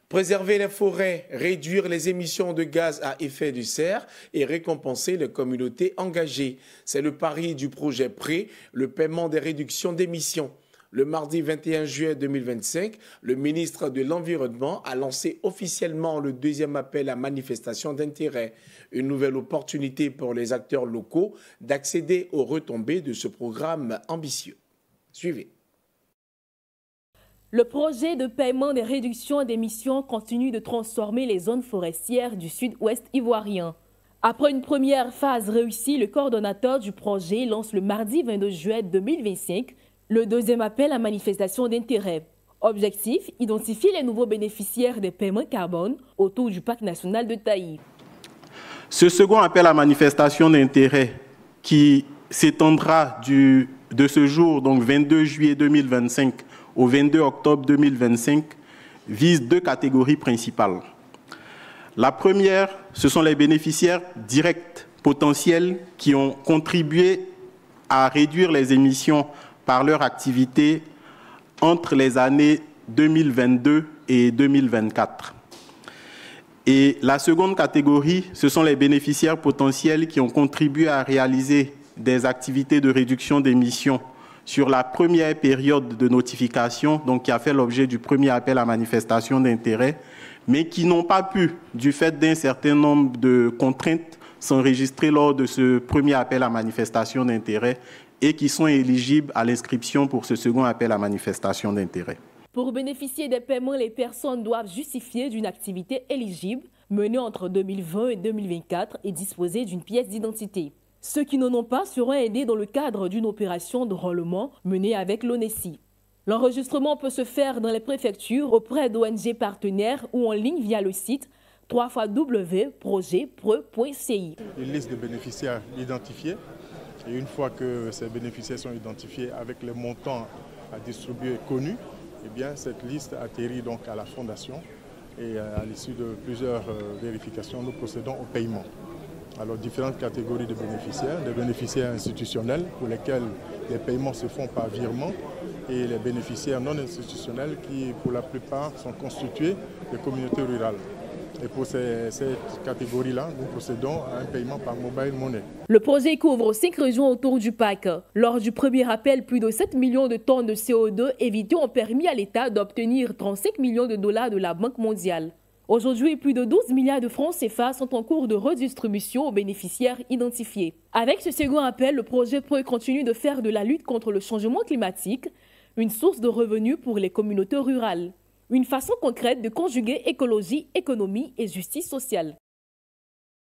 Préserver les forêts, réduire les émissions de gaz à effet de serre et récompenser les communautés engagées. C'est le pari du projet PRÉ, le paiement des réductions d'émissions. Le mardi 21 juillet 2025, le ministre de l'Environnement a lancé officiellement le deuxième appel à manifestation d'intérêt. Une nouvelle opportunité pour les acteurs locaux d'accéder aux retombées de ce programme ambitieux. Suivez. Le projet de paiement des réductions d'émissions continue de transformer les zones forestières du sud-ouest ivoirien. Après une première phase réussie, le coordonnateur du projet lance le mardi 22 juillet 2025 le deuxième appel à manifestation d'intérêt. Objectif, identifier les nouveaux bénéficiaires des paiements carbone autour du parc national de Taï. Ce second appel à manifestation d'intérêt qui s'étendra de ce jour, donc 22 juillet 2025, au 22 octobre 2025, vise deux catégories principales. La première, ce sont les bénéficiaires directs potentiels qui ont contribué à réduire les émissions par leur activité entre les années 2022 et 2024. Et la seconde catégorie, ce sont les bénéficiaires potentiels qui ont contribué à réaliser des activités de réduction d'émissions sur la première période de notification, donc qui a fait l'objet du premier appel à manifestation d'intérêt, mais qui n'ont pas pu, du fait d'un certain nombre de contraintes, s'enregistrer lors de ce premier appel à manifestation d'intérêt et qui sont éligibles à l'inscription pour ce second appel à manifestation d'intérêt. Pour bénéficier des paiements, les personnes doivent justifier d'une activité éligible menée entre 2020 et 2024 et disposer d'une pièce d'identité. Ceux qui n'en ont pas seront aidés dans le cadre d'une opération de règlement menée avec l'ONESI. L'enregistrement peut se faire dans les préfectures auprès d'ONG partenaires ou en ligne via le site www.projetpreux.ci. Une liste de bénéficiaires identifiés. Et une fois que ces bénéficiaires sont identifiés avec les montants à distribuer connus, eh bien, cette liste atterrit donc à la Fondation et à l'issue de plusieurs vérifications, nous procédons au paiement. Alors, différentes catégories de bénéficiaires, des bénéficiaires institutionnels pour lesquels les paiements se font par virement et les bénéficiaires non institutionnels qui, pour la plupart, sont constitués de communautés rurales. Et pour cette catégorie-là, nous procédons à un paiement par mobile money. Le projet couvre 5 régions autour du parc. Lors du premier appel, plus de 7 millions de tonnes de CO2 évitées ont permis à l'État d'obtenir 35 millions de dollars de la Banque mondiale. Aujourd'hui, plus de 12 milliards de francs CFA sont en cours de redistribution aux bénéficiaires identifiés. Avec ce second appel, le projet PRÉ continue de faire de la lutte contre le changement climatique une source de revenus pour les communautés rurales. Une façon concrète de conjuguer écologie, économie et justice sociale.